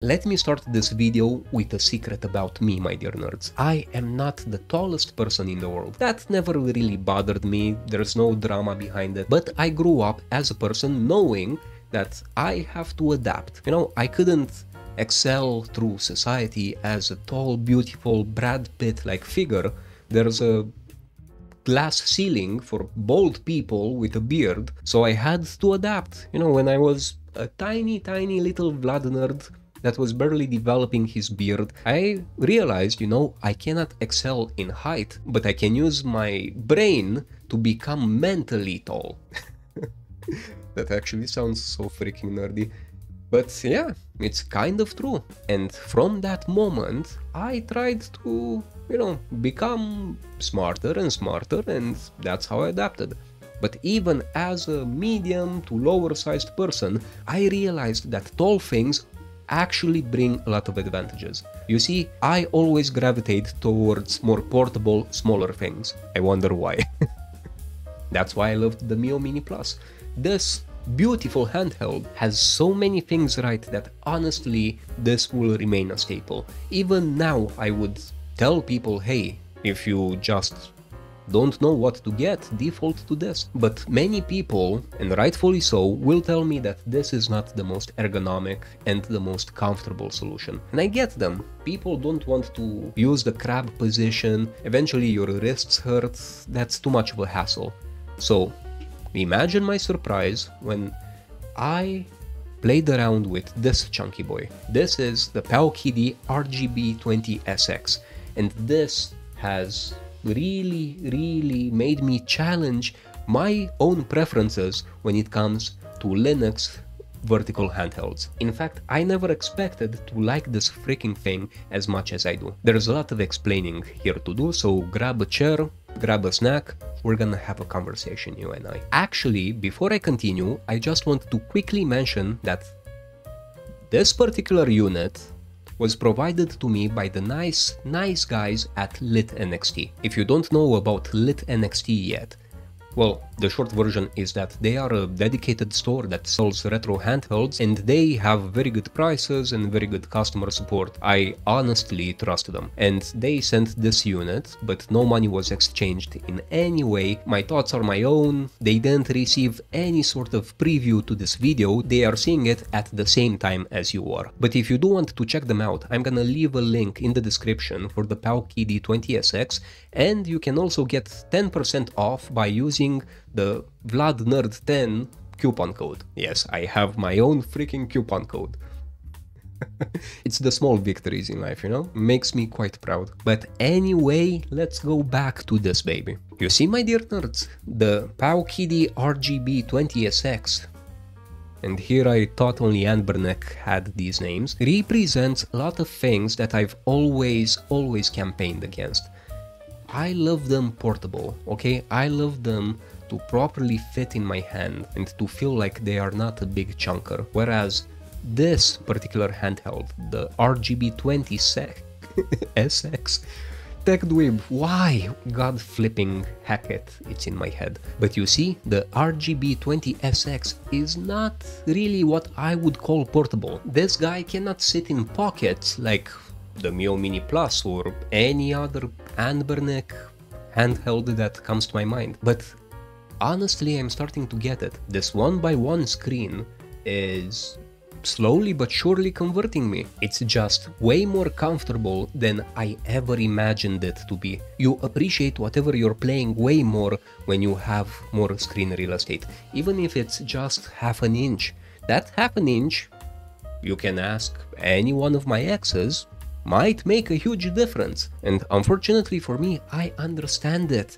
Let me start this video with a secret about me, my dear nerds. I am not the tallest person in the world. That never really bothered me, there's no drama behind it, but I grew up as a person knowing that I have to adapt. You know, I couldn't excel through society as a tall, beautiful Brad Pitt-like figure. There's a glass ceiling for bald people with a beard, so I had to adapt. You know, when I was a tiny little Vlad nerd that was barely developing his beard, I realized, you know, I cannot excel in height, but I can use my brain to become mentally tall. That actually sounds so freaking nerdy. But yeah, it's kind of true. And from that moment, I tried to, you know, become smarter and smarter, and that's how I adapted. But even as a medium to lower sized person, I realized that tall things actually bring a lot of advantages. You see, I always gravitate towards more portable, smaller things. I wonder why. That's why I loved the Mio Mini Plus. This beautiful handheld has so many things right that honestly this will remain a staple. Even now I would tell people, hey, if you just don't know what to get, default to this. But many people, and rightfully so, will tell me that this is not the most ergonomic and the most comfortable solution. And I get them. People don't want to use the crab position, eventually your wrists hurt, that's too much of a hassle. So imagine my surprise when I played around with this chunky boy. This is the Powkiddy RGB20SX, and this has really made me challenge my own preferences when it comes to Linux vertical handhelds. In fact, I never expected to like this freaking thing as much as I do. There's a lot of explaining here to do, so grab a chair, grab a snack, we're gonna have a conversation, you and I. Actually, before I continue, I just want to quickly mention that this particular unit was provided to me by the nice guys at LitNXT. If you don't know about LitNXT yet, well, the short version is that they are a dedicated store that sells retro handhelds, and they have very good prices and very good customer support. I honestly trust them. And they sent this unit, but no money was exchanged in any way. My thoughts are my own. They didn't receive any sort of preview to this video. They are seeing it at the same time as you are. But if you do want to check them out, I'm gonna leave a link in the description for the Powkiddy 20SX, and you can also get 10% off by using the VladNerd10 coupon code. Yes, I have my own freaking coupon code. It's the small victories in life, you know? Makes me quite proud. But anyway, let's go back to this baby. You see, my dear nerds, the Powkiddy RGB20SX, and here I thought only Anbernic had these names, represents a lot of things that I've always campaigned against. I love them portable, okay? I love them to properly fit in my hand and to feel like they are not a big chunker. Whereas this particular handheld, the RGB20SX, TechDweeb, why? God flipping heck it, it's in my head. But you see, the RGB20SX is not really what I would call portable. This guy cannot sit in pockets like the Mio Mini Plus or any other Anbernic handheld that comes to my mind. But honestly, I'm starting to get it. This 1x1 screen is slowly but surely converting me. It's just way more comfortable than I ever imagined it to be. You appreciate whatever you're playing way more when you have more screen real estate, even if it's just half an inch. That half an inch, you can ask any one of my exes, might make a huge difference. And unfortunately for me, I understand it.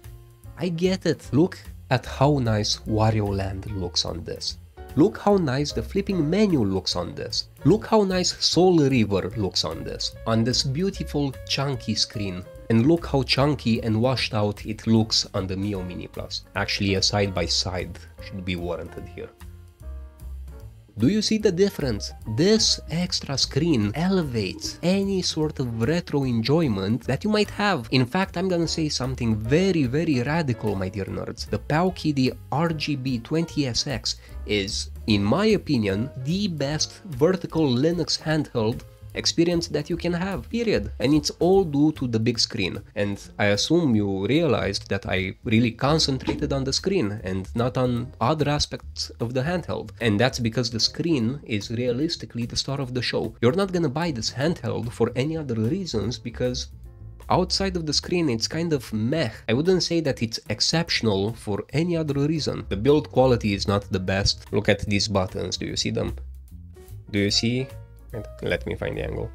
I get it. Look at how nice Wario Land looks on this. Look how nice the flipping menu looks on this. Look how nice Soul River looks on this beautiful chunky screen. And look how chunky and washed out it looks on the Mio Mini Plus. Actually, a side by side should be warranted here. Do you see the difference? This extra screen elevates any sort of retro enjoyment that you might have. In fact, I'm gonna say something very radical, my dear nerds. The Powkiddy RGB20SX is, in my opinion, the best vertical Linux handheld experience that you can have, period. And it's all due to the big screen. And I assume you realized that I really concentrated on the screen and not on other aspects of the handheld. And that's because the screen is realistically the star of the show. You're not gonna buy this handheld for any other reasons because outside of the screen, it's kind of meh. I wouldn't say that it's exceptional for any other reason. The build quality is not the best. Look at these buttons. Do you see them? Do you see? Let me find the angle.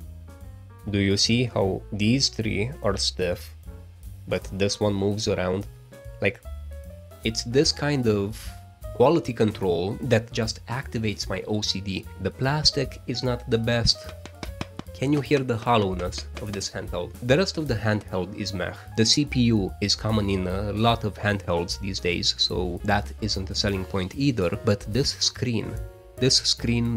Do you see how these three are stiff, but this one moves around? Like, it's this kind of quality control that just activates my OCD. The plastic is not the best. Can you hear the hollowness of this handheld? The rest of the handheld is meh. The CPU is common in a lot of handhelds these days, so that isn't a selling point either, but this screen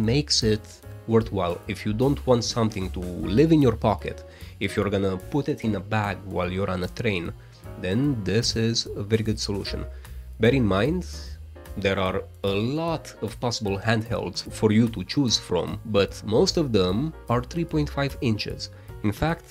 makes it worthwhile. If you don't want something to live in your pocket, if you're gonna put it in a bag while you're on a train, then this is a very good solution. Bear in mind, there are a lot of possible handhelds for you to choose from, but most of them are 3.5 inches. In fact,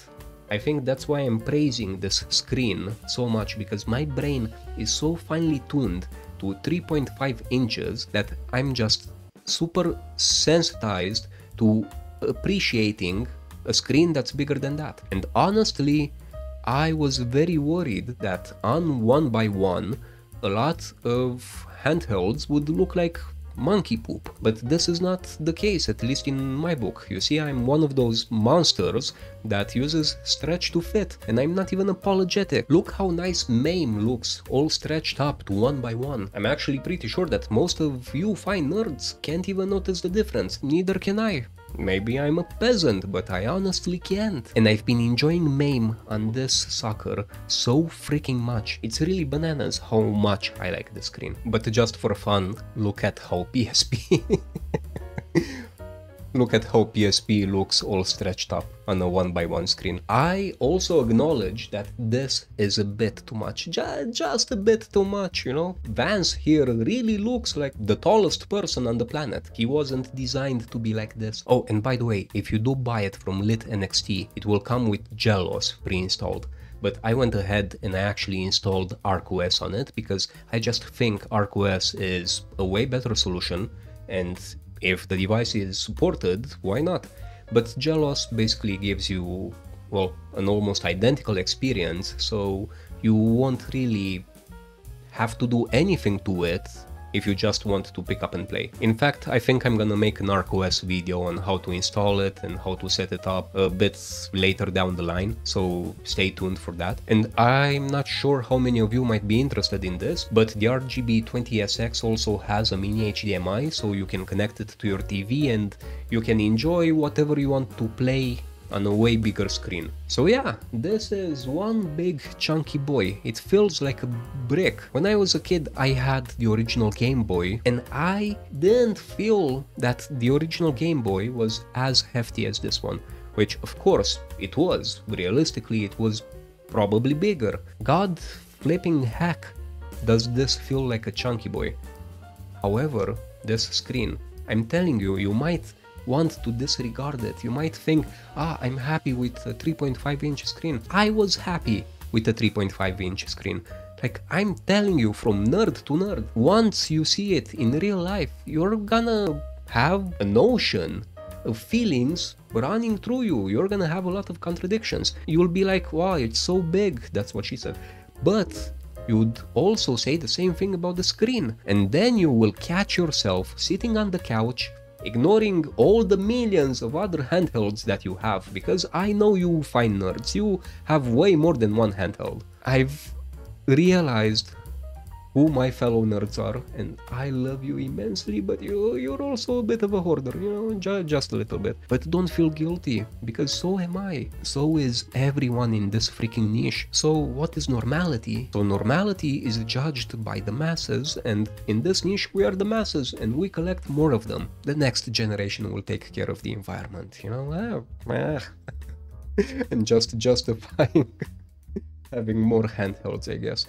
I think that's why I'm praising this screen so much, because my brain is so finely tuned to 3.5 inches that I'm just super sensitized to appreciating a screen that's bigger than that. And honestly, I was very worried that on 1x1, a lot of handhelds would look like monkey poop, but this is not the case, at least in my book. You see, I'm one of those monsters that uses stretch to fit, and I'm not even apologetic. Look how nice MAME looks, all stretched up to 1x1. I'm actually pretty sure that most of you fine nerds can't even notice the difference, neither can I. Maybe I'm a peasant, but I honestly can't. And I've been enjoying MAME on this sucker so freaking much. It's really bananas how much I like the screen. But just for fun, look at how PSP look at how PSP looks all stretched up on a 1x1 screen. I also acknowledge that this is a bit too much, just a bit too much, you know? Vance here really looks like the tallest person on the planet. He wasn't designed to be like this. Oh, and by the way, if you do buy it from Lit NXT, it will come with Gelos pre-installed. But I went ahead and I actually installed ArcOS on it because I just think ArcOS is a way better solution, and if the device is supported, why not? But Gelos basically gives you, well, an almost identical experience, so you won't really have to do anything to it if you just want to pick up and play. In fact, I think I'm gonna make an ArcOS video on how to install it and how to set it up a bit later down the line, so stay tuned for that. And I'm not sure how many of you might be interested in this, but the RGB20SX also has a mini HDMI, so you can connect it to your TV and you can enjoy whatever you want to play on a way bigger screen. So yeah, this is one big chunky boy. It feels like a brick. When I was a kid, I had the original Game Boy, and I didn't feel that the original Game Boy was as hefty as this one, which of course it was. Realistically, it was probably bigger. God flipping heck, does this feel like a chunky boy. However, this screen, I'm telling you, you might want to disregard it. You might think, I'm happy with a 3.5 inch screen. I was happy with a 3.5 inch screen. Like, I'm telling you, from nerd to nerd, once you see it in real life, you're gonna have a notion of feelings running through you. You're gonna have a lot of contradictions. You'll be like, wow, it's so big. That's what she said. But you'd also say the same thing about the screen. And then you will catch yourself sitting on the couch, ignoring all the millions of other handhelds that you have, because I know you fine nerds, you have way more than one handheld. I've realized who my fellow nerds are, and I love you immensely, but you're also a bit of a hoarder, you know, just a little bit. But don't feel guilty, because so am I. So is everyone in this freaking niche. So what is normality? So normality is judged by the masses, and in this niche we are the masses, and we collect more of them. The next generation will take care of the environment, you know, and just justifying having more handhelds, I guess.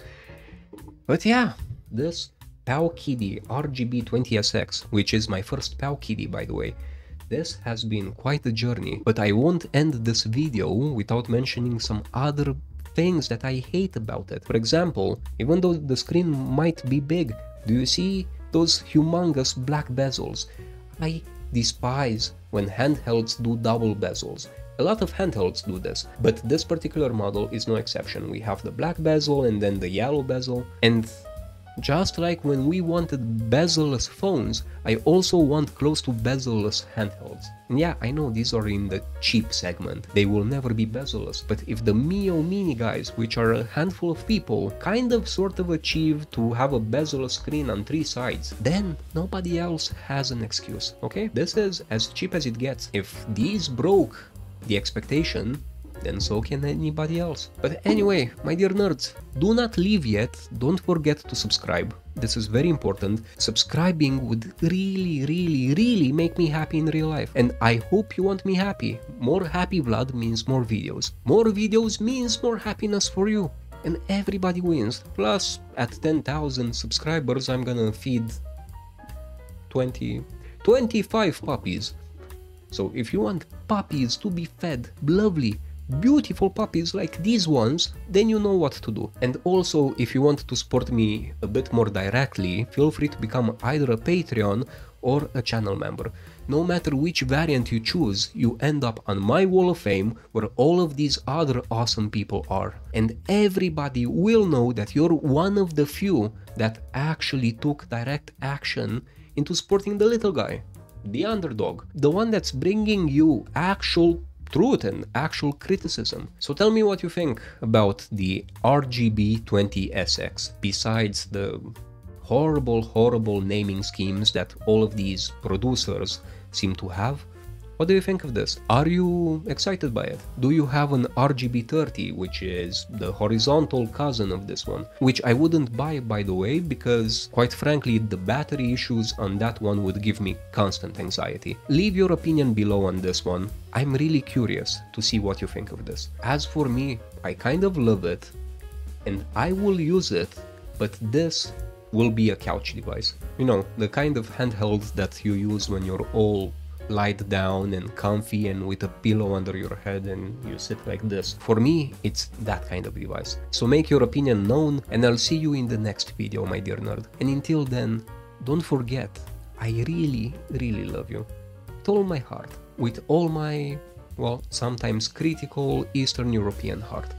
But yeah, this Powkiddy RGB20SX, which is my first Powkiddy by the way, This has been quite a journey, but I won't end this video without mentioning some other things that I hate about it. For example, even though the screen might be big, do you see those humongous black bezels? I despise when handhelds do double bezels. A lot of handhelds do this, but this particular model is no exception. We have the black bezel and then the yellow bezel, and just like when we wanted bezel-less phones, I also want close to bezel-less handhelds. And yeah, I know these are in the cheap segment, they will never be bezel-less, but if the Mio Mini guys, which are a handful of people, kind of sort of achieve to have a bezel-less screen on 3 sides, then nobody else has an excuse, okay? This is as cheap as it gets. If these broke the expectation, then so can anybody else. But anyway, my dear nerds, do not leave yet, don't forget to subscribe. This is very important. Subscribing would really make me happy in real life. And I hope you want me happy. More happy Vlad means more videos. More videos means more happiness for you. And everybody wins. Plus, at 10,000 subscribers, I'm gonna feed 25 puppies. So if you want puppies to be fed, lovely, beautiful puppies like these ones, then you know what to do. And also, if you want to support me a bit more directly, feel free to become either a Patreon or a channel member. No matter which variant you choose, you end up on my wall of fame where all of these other awesome people are. And everybody will know that you're one of the few that actually took direct action into supporting the little guy, the underdog, the one that's bringing you actual truth and actual criticism. So tell me what you think about the RGB20SX, besides the horrible naming schemes that all of these producers seem to have. What do you think of this? Are you excited by it? Do you have an RGB30, which is the horizontal cousin of this one, which I wouldn't buy, by the way, because quite frankly the battery issues on that one would give me constant anxiety. Leave your opinion below on this one. I'm really curious to see what you think of this. As for me, I kind of love it and I will use it, but this will be a couch device. You know, the kind of handheld that you use when you're all lied down and comfy and with a pillow under your head and you sit like this. For me, it's that kind of device. So make your opinion known and I'll see you in the next video, my dear nerd. And until then, don't forget, I really love you. With all my heart. With all my, well, sometimes critical Eastern European heart.